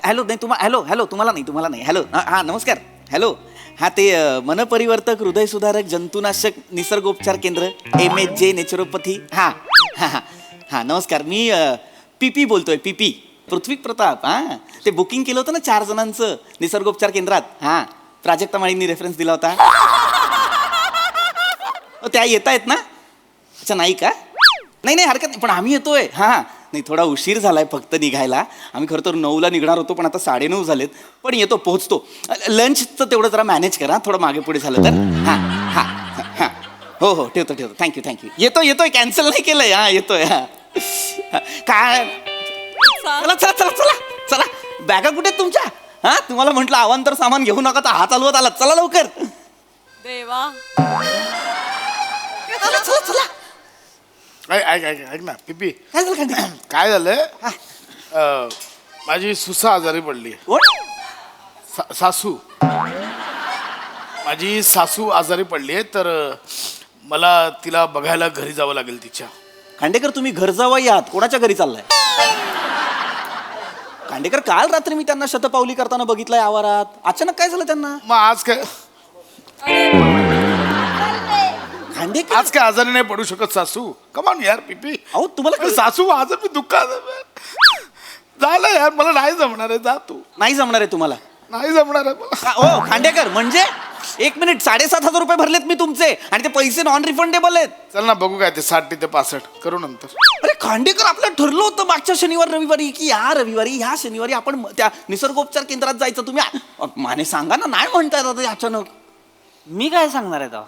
Hello नाही तुम्हाला hello तुम्हाला नाही हॅलो हां नमस्कार हॅलो हां ते मनपरिवर्तक हृदयसुधारक जंतुनाशक निसर्गोपचार केंद्र MHJ नेचरोपॅथी हां हां हां हां नमस्कार मी PP बोलतोय PP पृथ्वी प्रताप हां ते बुकिंग केलं होतं ना 4 जणांचं निसर्गोपचार केंद्रात हां प्राजक्ता माळींनी रेफरन्स दिला होता त्या येत आहेत ना अच्छा नाही का नाही हरकत नाही पण आम्ही येतोय हां नाही थोडा उशीर झालाय फक्त निघायला आम्ही खरं तर 9ला निघणार होतो पण आता 9:30 झालेत पण येतो पोहोचतो लंचचं तेवढं जरा मॅनेज करा थोडं मागे पुढे झालं तर हां हां हां हो ठेवतो थँक्यू येतोय कॅन्सल नाही केलंय हां येतोय हां काय चला बॅगा कुठे आहेत तुमच्या हां तुम्हाला म्हटलं अवांतर सामान घेऊ नका तर हा चालवत आला चला लवकर देवा चला ऐक ना पिपी काय झालं काय झालंय माझी सुसा आजारी पडली सासू माझी सासू आजारी पडली आहे तर मला तिला बघायला घरी जावं लागेल तिच्या. खांडेकर तुम्ही घर जावई आहात कोणाच्या घरी चाललाय खांडेकर काल रात्री मी त्यांना शतपावली करताना बघितलंय आवारात अचानक काय झालं त्यांना मग आज काय खांडेकर आज काय आजारी नाही पडू शकत सासू कमान यार पिपी अहो तुम्हाला सासू आज मी दुःखात झालं यार मला नाही जमणार आहे जा तू नाही जमणार आहे तुम्हाला नाही जमणार आहे मला हो खांडेकर म्हणजे 1 मिनिट 7,500 रुपये भरलेत मी तुमचे आणि ते पैसे नॉन रिफंडेबल आहेत चल ना बघू काय ते 60 ते 65 करू नंतर. अरे खांडेकर आपलं ठरलं होतं मागच्या शनिवार रविवारी की ह्या शनिवारी आपण त्या निसर्गोपचार केंद्रात जायचं तुम्ही माने सांगा ना नाही म्हणताय दादा अचानक मी काय सांगणार आहे तेव्हा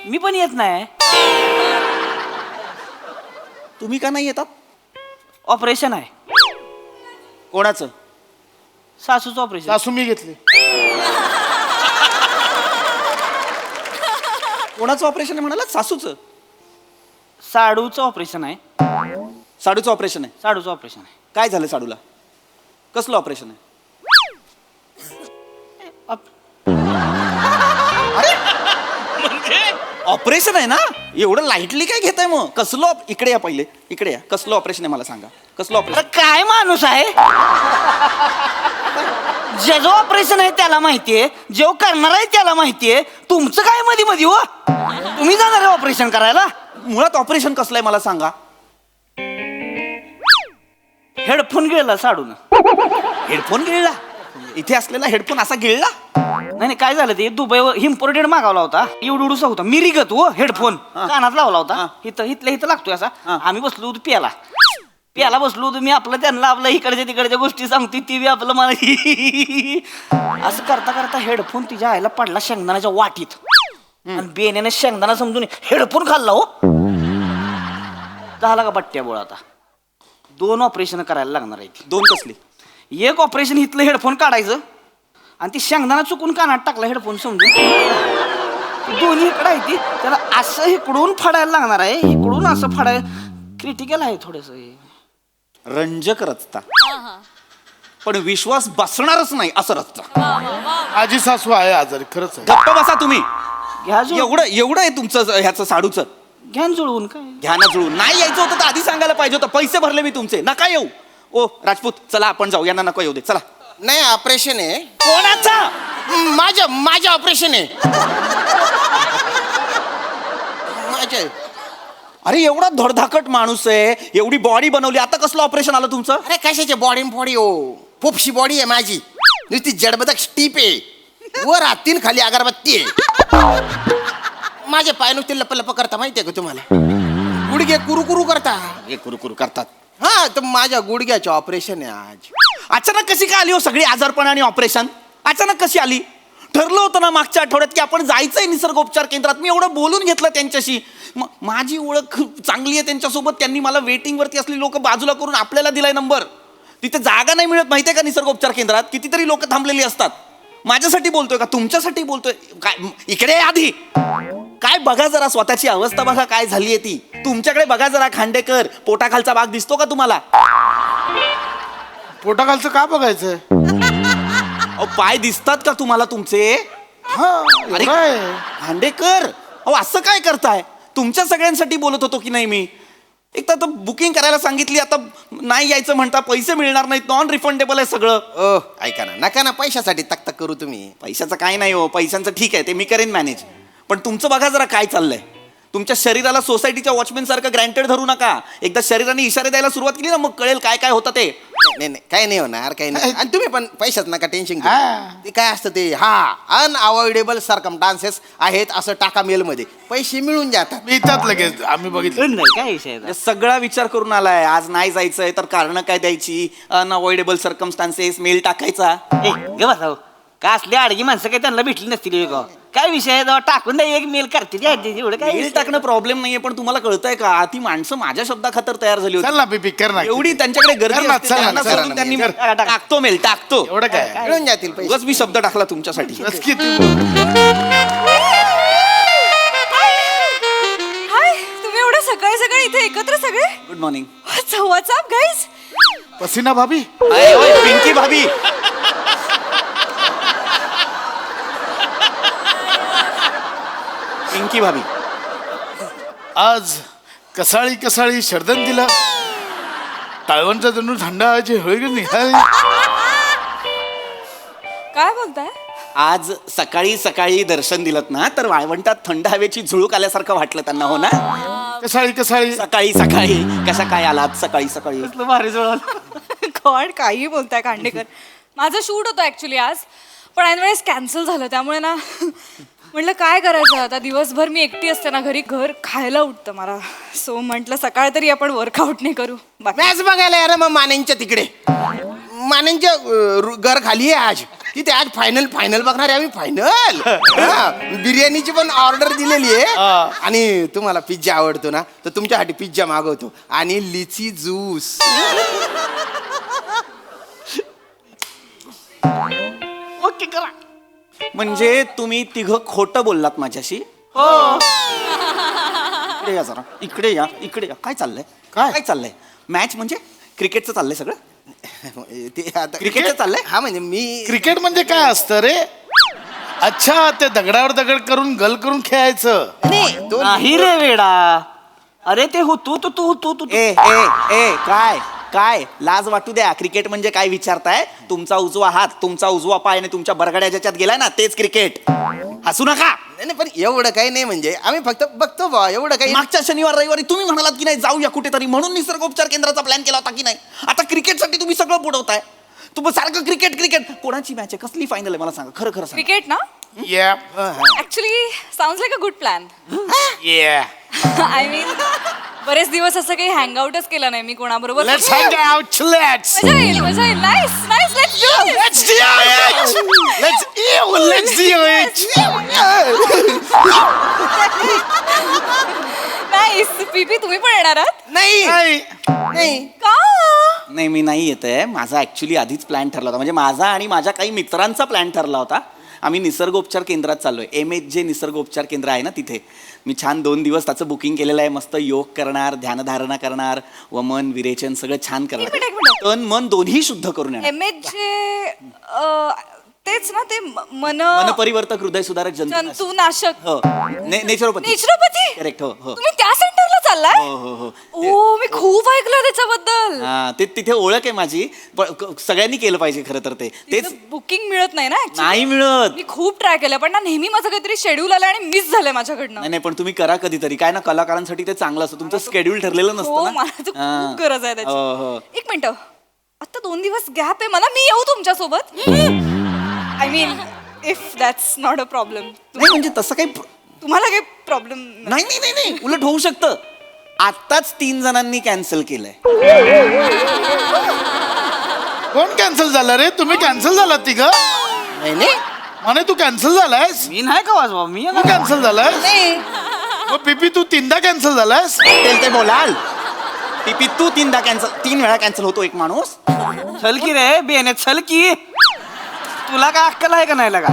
मी पण येत नाही तुम्ही का नाही येतात ऑपरेशन आहे कोणाचं सासूचं ऑपरेशन सासू मी घेतली कोणाचं ऑपरेशन आहे म्हणाला सासूचं साडूचं ऑपरेशन आहे साडूचं ऑपरेशन आहे साडूचं ऑपरेशन आहे काय झालं साडूला कसलं ऑपरेशन आहे ऑपरेशन आहे ना एवढं लाईटली काय घेताय मग कसलं इकडे या पहिले इकडे या कसलं ऑपरेशन आहे मला सांगा कसलं ऑपरेशन अरे काय माणूस आहे ज्याचं ऑपरेशन आहे त्याला माहितीये जो करणार आहे त्याला माहितीये तुमचं काय मध्ये मध्ये हो तुम्ही जाणार आहे ऑपरेशन करायला मुळात ऑपरेशन कसलं आहे मला सांगा हेडफोन गिळला साडून हेडफोन गिळला इथे असलेला हेडफोन असा गिळला नाही काय झालं ते दुबईवर इम्पोर्टेड मागवला होता एवढूसा होता मी रिगत हो हेडफोन कानात लावला होता इथं लागतोय असा आम्ही बसलो होतो प्याला बसलो होतो मी आपलं त्यांना आपलं इकडच्या तिकडच्या गोष्टी सांगते ती बी आपलं मला असं करता करता हेडफोन तिच्या आईला पडला शेंगदाण्याच्या वाटीत आणि बेण्याने शेंगदाणा समजून हेडफोन खाल्ला हो झाला का बट्ट्या बोळ आता 2 ऑपरेशन करायला लागणार आहे 2 कसली एक ऑपरेशन इथलं हेडफोन काढायचं आणि ती शेंगदाणा चुकून कानात टाकला हेडफोन समजून दोन्ही इकडं आहे ती त्याला असं इकडून फाडायला लागणार आहे इकडून असं फाडाय क्रिटिकल आहे थोडस रंजक रचता पण विश्वास बसणारच नाही असं रचता माझी सासू आहे आजारी खरंच आहे गप्प बसा तुम्ही घ्या एवढं आहे तुमचं ह्याचं साडूचं घ्या जुळवून काय घ्या ना जुळून नाही यायचं होतं तर आधी सांगायला पाहिजे होतं पैसे भरले मी तुमचे नका येऊ ओ राजपूत चला आपण जाऊ यांना नको येऊ दे चला नाही ऑपरेशन आहे कोणाचं माझं ऑपरेशन आहे माझं अरे एवढा धडधाकट माणूस आहे एवढी बॉडी बनवली आता कसलं ऑपरेशन आलं तुमचं अरे कशाची बॉडी हो पोपशी बॉडी आहे माझी नुसती जडबदक स्टीप आहे वर हातीन खाली अगरबत्ती आहे माझे पाय नुसते लप करता माहितीये का तुम्हाला गुडघे कुरुकुरू करता हे कुरकुर करतात हा तर माझ्या गुडघ्याचे ऑपरेशन आहे आज अचानक कशी काय आली हो सगळी आजारपण आणि ऑपरेशन अचानक कशी आली ठरलं होतं ना मागच्या आठवड्यात की आपण जायचंय निसर्गोपचार केंद्रात मी एवढं बोलून घेतलं त्यांच्याशी माझी ओळख चांगली आहे त्यांच्यासोबत त्यांनी मला वेटिंग वरती असलेली लोक बाजूला करून आपल्याला दिलाय नंबर तिथे जागा नाही मिळत माहितीये का निसर्गोपचार केंद्रात कितीतरी लोक थांबलेली असतात माझ्यासाठी बोलतोय का तुमच्यासाठी बोलतोय काय इकडे आधी काय बघा जरा स्वतःची अवस्था बघा काय झालीये ती तुमच्याकडे बघा जरा खांडेकर पोटाखालचा भाग दिसतो का तुम्हाला पोटाखालचं का बघायचंय अहो पाय दिसतात का तुम्हाला तुमचे हा अरे एवढं आहे. खांडेकर अहो असं काय करताय तुमच्या सगळ्यांसाठी बोलत होतो की नाही मी एक तर बुकिंग करायला सांगितली, आता नाही यायचं म्हणता, पैसे मिळणार नाहीत, नॉन रिफंडेबल आहे सगळं. ओ ऐका ना, नका ना पैशासाठी तक तक करू तुम्ही. पैशाचं काय नाही हो, पैशांचं ठीक आहे, ते मी करेन मॅनेज. पण तुमचं बघा जरा काय चाललंय. तुमच्या शरीराला सोसायटीच्या वॉचमॅन सारखं ग्रँटेड धरू नका. एकदा शरीराने इशारे द्यायला सुरुवात केली ना, मग कळेल काय काय होतं ते. नाही नाही काही नाही होणार, काही नाही. आणि तुम्ही पण पैशाच नका टेन्शन घेऊ. ते काय असतं ते, अनअवॉइडेबल सर्कमस्टान्सेस आहेत असं टाका मेलमध्ये, पैसे मिळून जातात. मिळतात लगेच, आम्ही बघितलं. नाही काय विषय आहे? सगळा विचार करून आलाय. आज नाही जायचंय तर कारण काय द्यायची, अनअवॉइडेबल सर्कमस्टान्सेस, मेल टाकायचा. ए गे बसाव का असली आडगी माणसं काही त्यांना भेटली नसतील का? काय विषय आहे तेव्हा टाकून द्या, एक मेल करतील एवढं काय मेल विषय? टाकणं प्रॉब्लेम नाहीये, पण तुम्हाला कळतंय का, ती माणसं माझ्या शब्दाखातर तयार झाली चल होती. ना पिपी, कर ना. एवढी त्यांच्याकडे गर्दी कर ना, असते, चल ना, त्यांना चल सोडून ना, त्यांनी कर. टाकतो मेल, टाकतो. एवढं काय मिळून जातील पैसे. उगाच मी शब्द टाकला तुमच्यासाठी. बस की तू. हाय, तुम्ही एवढं सकाळी सकाळी इथे एकत्र सगळे? Good morning. WhatsApp guys? पसीना भाभी. पिंकी भाभी. पिंकी भाभी, आज कसाळी कसाळी शर्दन दिला, टाळवणचा जणू थंड हवेची होळी निघाली. काय बोलताय? आज सकाळी सकाळी दर्शन दिलं ना, तर वाळवंटात थंड हवेची झुळूक आल्यासारखं वाटलं त्यांना, हो ना? कसाळी कसाळी. सकाळी सकाळी कशा काय आलात सकाळी सकाळी? कसलं भारी जुळालं. गॉड, काही बोलताय खांडेकर. माझं शूट होतं ऍक्च्युली आज, पण ऐनवेळेस कॅन्सल झालं. त्यामुळे ना म्हटलं काय करायचं आता, दिवसभर मी एकटी असते ना घरी, घर खायला उठतं मला. सो म्हटलं सकाळ तरी आपण वर्कआउट नाही करू. बाकी मॅच बघायला यार मग मानेंच्या तिकडे. मानेंच्या घर खाली आहे आज. तिथे आज फायनल बघणार आहे आम्ही, फायनल. बिर्याणीची पण ऑर्डर दिलेली आहे. आणि तुम्हाला पिझ्झा आवडतो ना, तर तुमच्यासाठी पिझ्झा मागवतो आणि लिची ज्यूस. ओके करा. म्हणजे तुम्ही तिघं खोटं बोललात माझ्याशी? हो. इकडे या जरा, इकडे या, इकडे या. काय चाललंय, काय? काय चाललंय? मॅच म्हणजे क्रिकेटचं चाललंय सगळं? ते आता क्रिकेटचं चाललंय? हा म्हणजे मी क्रिकेट म्हणजे काय असतं रे? अच्छा, ते दगडावर दगड करून गल करून खेळायचं. नाही, दोन- नाही रे वेडा. अरे ते हो तू तू तू तू तू ए ए ए काय काय लाज वाटू द्या. क्रिकेट म्हणजे काय विचारताय? तुमचा उजवा हात, तुमचा उजवा पाय आणि तुमच्या बरगड्या ज्याच्यात गेलाय ना, तेच क्रिकेट. हसू नका. नाही पण एवढं काही नाही, म्हणजे आम्ही फक्त बघतो बा, एवढं काही. मागच्या शनिवार रविवारी तुम्ही म्हणालात की नाही जाऊया कुठेतरी, म्हणून निसर्गोपचार केंद्राचा प्लॅन केला होता की नाही? आता क्रिकेटसाठी तुम्ही सगळं बुडवताय. तुम्ही सारखं क्रिकेट क्रिकेट. कोणाची मॅच आहे, कसली फायनल आहे मला सांगा, खरं खरं सांगा. क्रिकेट ना? Yeah. Actually sounds like a good plan. Yeah. I mean बरेच दिवस असं काही हँगआउटच केलं नाही मी कोणाबरोबर. Let's hang out. Let's. मजा येईल, मजा येईल. Nice nice, let's do this. Let's do it. Let's do it. Nice. पीपी तुम्ही पण येणार आहात? नाही नाही. नाही. का? नाही, मी नाही येत आहे. माझा ॲक्च्युली आधीच प्लॅन ठरला होता, म्हणजे माझा आणि माझ्या काही मित्रांचा प्लॅन ठरला होता. आम्ही निसर्गोपचार केंद्रात चाललोय. MHJ निसर्गोपचार केंद्र आहे ना, तिथे मी छान 2 दिवस त्याचं बुकिंग केलेलं आहे. मस्त योग करणार, ध्यानधारणा करणार, वमन विरेचन सगळं छान एक करणार. मिनिट. तन मन दोन्ही शुद्ध करून येणार. MHJ तेच ना ते मन मनपरिवर्तक, हृदय सुधारक, जंतुनाशक. हो, नेचरोपॅथी. नेचरोपॅथी? करेक्ट. हो हो तुम्ही त्या सेंटरला चाललाय? हो हो हो. ओ, मी खूप ऐकलं त्याच्याबद्दल. हा, ते तिथे ओळख आहे माझी, पण सगळ्यांनी केलं पाहिजे खरं तर. तेच बुकिंग मिळत नाही ना actually. नाही मिळत. मी खूप ट्राय केलं, पण ना नेहमी माझं काहीतरी शेड्यूल आलं आणि मिस झालंय माझ्याकडनं. नाही नाही, पण तुम्ही करा कधीतरी. काय ना, कलाकारांसाठी ते चांगलं असतं. तुमचं शेड्यूल ठरलेलं हो, नसतं ना. मला तर हा. खूप गरज आहे हो, हो. त्याची. एक मिनिट, आता 2 दिवस गॅप आहे मला, मी येऊ तुमच्या सोबत? I mean if that's not a problem. नाही म्हणजे तसं काही तुम्हाला काही प्रॉब्लेम? नाही नाही नाही नाही, उलट होऊ शकतं. आत्ताच 3 जणांनी कॅन्सल केलंय. कोण कॅन्सल झालं रे? तुम्ही कॅन्सल झालात तिघ? नाही नाही. म्हणे तू कॅन्सल झालायस? मी नाही का वाजवा मी तू कॅन्सल झालायस? नाही. मग पिपी तू 3दा कॅन्सल झालायस? ते बोलाल. टिपी तू 3दा कॅन्सल, 3 वेळा कॅन्सल होतो एक माणूस. चल की रे बेने, चल की. तुला काय अक्कल आहे का नाही लागा?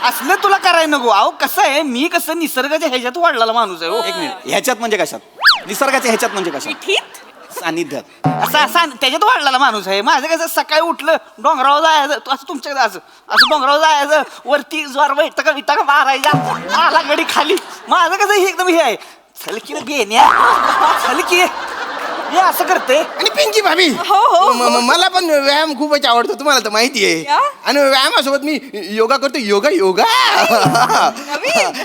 असलं तुला करायला नको. अहो कसं आहे, मी कसं निसर्गाच्या ह्याच्यात वाढलेला माणूस आहे. हो. एक मिनिट, ह्याच्यात म्हणजे कशात? निसर्गाच्या ह्याच्यात म्हणजे कशात? मिठीत? सानिध्यात. असा त्याच्यात वाढलेला माणूस आहे. माझं कसं सकाळी उठलं डोंगरावर जायचं, असं तुमच्याकडे असं डोंगरावर जायचं, वरती ज्वार विटाका मारायचा, आला गडी खाली. माझं कसं हे एकदम हे आहे. चल की रे बेन्या, चल की. हे असं करते. आणि पिंकी भाभी हो. मला पण व्यायाम खूपच आवडतो, तुम्हाला तर माहिती आहे. या? आणि व्यायामासोबत मी योगा करतो, योगा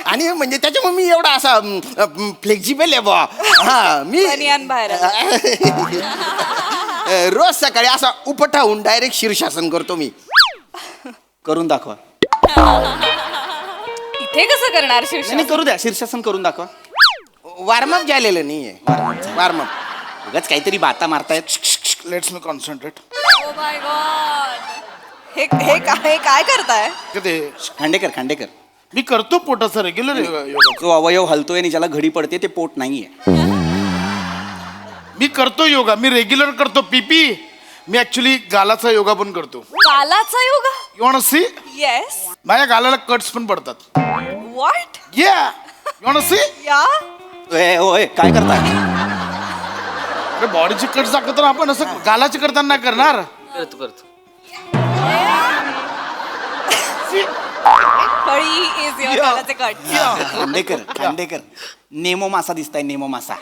आणि म्हणजे त्याच्यामुळे मी एवढा असा फ्लेक्झिबल आहे बा. हा मी बनियान बाहेर रोज सकाळी असा उपटाहून डायरेक्ट शीर्षासन करतो मी. करून दाखवा. इथे कसं करणार नाही शिवशास्त्र? नाही, करू द्या, शीर्षासन करून दाखवा. वॉर्मअप झालेलं नाहीये. वॉर्मअप उगाच काहीतरी बाता मारतायत. Let's me concentrate. Oh my God. हे काय करताय? ते खांडेकर मी करतो पोटाचा रेग्युलर योगा. जो अवयव हलतोय आणि ज्याला घडी पडते ते पोट नाहीये. मी करतो योगा, मी रेग्युलर करतो. पीपी मी ऍक्च्युली गालाचा योगा पण करतो. कालाचा yoga? You want see? Yes. माझ्या गालाला कट्स पण पडतात. व्हॉट? या यू वॉन्ट सी? या ओय काय करताय? अरे बॉडीची कट्स दाखवतो ना आपण, असं गालाची करताना नाही करणार. करतो. फळी इज युअर कालाचे कट. खांडेकर नेमो मासा दिसताय, नेमो मासा.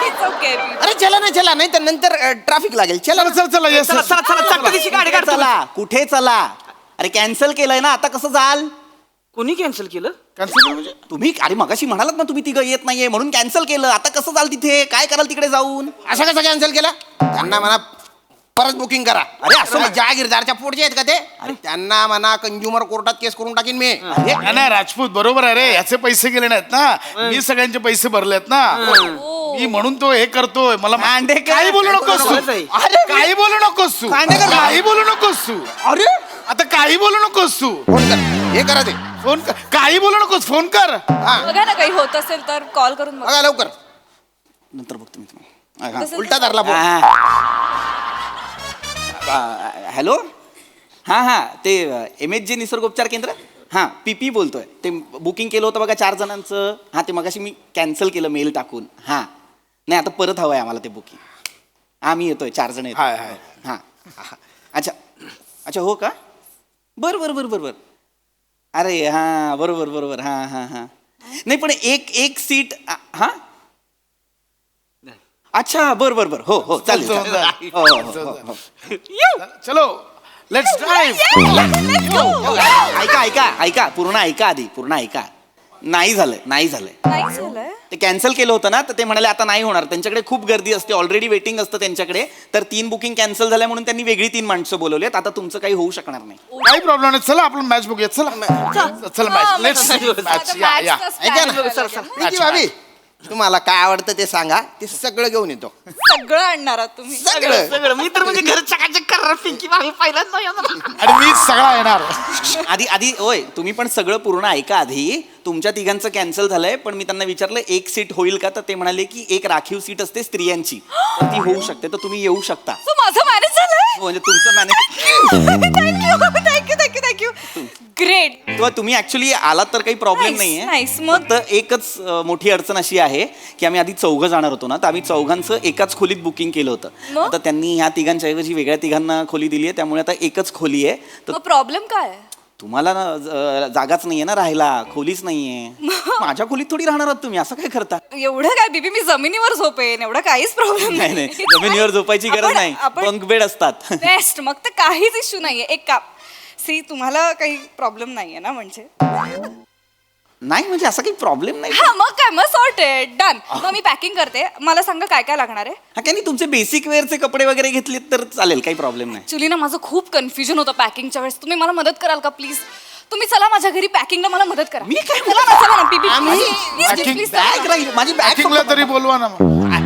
It's okay. अरे चला नाही तर नंतर ट्रॅफिक लागेल. चला चला येस चला चटकदीशी गाडी काढतो. चला कुठे चला? अरे कॅन्सल केलंय ना, आता कसं जाल? कोणी कॅन्सल केलं? कॅन्सल म्हणजे तुम्ही अरे मगाशी म्हणालात ना तुम्ही तिघं येत नाहीये म्हणून कॅन्सल केलं. आता कसं जाल तिथे? काय कराल तिकडे जाऊन? असं कसं कॅन्सल केलं? त्यांना म्हणा परत बुकिंग करा. अरे असं असं जहागीरदारच्या पुढचे आहेत का ते? अरे त्यांना म्हणा कंझ्युमर कोर्टात केस करून टाकीन मी. अरे नाही राजपूत बरोबर आहे रे, याचे पैसे गेले नाहीत ना, मी सगळ्यांचे पैसे भरलेत ना. मी म्हणून तो हे करतोय. मला खांडेकर, काही बोलू नकोस तू. अरे काही बोलू नकोस तू. खांडेकर, काही बोलू नकोस तू. अरे आता काही बोलू नकोस तू. फोन कर, हे करा ते. फोन कर. काही बोलू नकोस, फोन कर. हा बघा ना काही होत असेल तर कॉल करून बघा. बघा लवकर. नंतर बघतो मी तुम्हाला. हा. तसं- उलटा धरला फोन. हॅलो हां ते MHJ निसर्गोपचार केंद्र. हां PP बोलतोय. ते बुकिंग केलं होतं बघा 4 जणांचं. हां ते मगाशी मी कॅन्सल केलं मेल टाकून. हां नाही आता परत हवं आहे आम्हाला ते बुकिंग. आम्ही येतोय 4 जण येतो. हाय. हां अच्छा हो का? बरं. अरे हां बरोबर हां नाही पण एक सीट. हां अच्छा बरं हो चालेल. हो. चलो लेट्स ड्राइव्ह. ऐका पूर्ण ऐका. नाही झालंय. नाही झालंय. ते कॅन्सल केलं होतं ना, तर ते म्हणाले आता नाही होणार. त्यांच्याकडे खूप गर्दी असते, ऑलरेडी वेटिंग असतं त्यांच्याकडे. तर 3 बुकिंग कॅन्सल झाल्या म्हणून त्यांनी वेगळी 3 माणसं बोलवलेत. आता तुमचं काही होऊ शकणार नाही. काही प्रॉब्लेम नाही. चला आपण मॅच बघूया. चला मॅच. Let's match. या ऐका ना पिंकी भाभी, तुम्हाला काय आवडतं ते सांगा, ते सगळं घेऊन येतो. सगळं आणणार आहात तुम्ही? सगळं. मी तर म्हणजे घर चकाचक करणार. पिंकी भाभी पहिलाच नाही येणार. आणि मी सगळा येणार. आधी होय तुम्ही पण सगळं पूर्ण ऐका आधी. तुमच्या तिघांचं कॅन्सल झालंय, पण मी त्यांना विचारलं 1 सीट होईल का, तर ते म्हणाले की 1 राखीव सीट असते स्त्रियांची, तर ती होऊ शकते, तर तुम्ही येऊ शकता. So, माझं मॅनेज झालंय. म्हणजे तुमचं मॅनेज थँक्यू ग्रेट. किंवा तुम्ही ऍक्च्युली आलात तर काही प्रॉब्लेम Nice, नाहीये. nice. मग? फक्त एकच मोठी अडचण अशी आहे की आम्ही आधी 4 जाणार होतो ना, तर आम्ही 4घांचं एकाच खोलीत बुकिंग केलं होतं. मग? आता त्यांनी ह्या तिघांच्या ऐवजी वेगळ्या तिघांना खोली दिली आहे, त्यामुळे आता एकच खोली आहे. तर मग प्रॉब्लेम काय आहे? तुम्हाला ना जागाच नाहीये ना राहायला, खोलीच नाहीये. माझ्या खोलीत थोडी राहणार आहात तुम्ही, असं काय करता? एवढं काय बीबी, मी जमिनीवर झोपेन, एवढं काहीच प्रॉब्लेम नाही जमिनीवर झोपायची गरज नाही, बंक बेड असतात. बेस्ट. मग तर काहीच इश्यू नाहीये. एक काम सी, तुम्हाला काही प्रॉब्लेम नाहीये ना? म्हणजे नाही म्हणजे असं काही प्रॉब्लेम नाही. हा मग काय, मग सॉर्टेड डन. मग मी पॅकिंग करते. मला सांगा काय काय लागणार आहे. हा काय नाही, तुमचे बेसिक वेअरचे कपडे वगैरे घेतलेत तर चालेल, काही प्रॉब्लेम नाही. ऍक्च्युली ना माझं खूप कन्फ्युजन होतं पॅकिंगच्या वेळेस. तुम्ही मला मदत कराल का प्लीज? तुम्ही चला माझ्या घरी पॅकिंगला मला मदत करा. मी काय चला ना, चला ना, Packing प्लीज बॅग राहील माझी बॅग बॅटिंगला तरी बोलवा ना मग.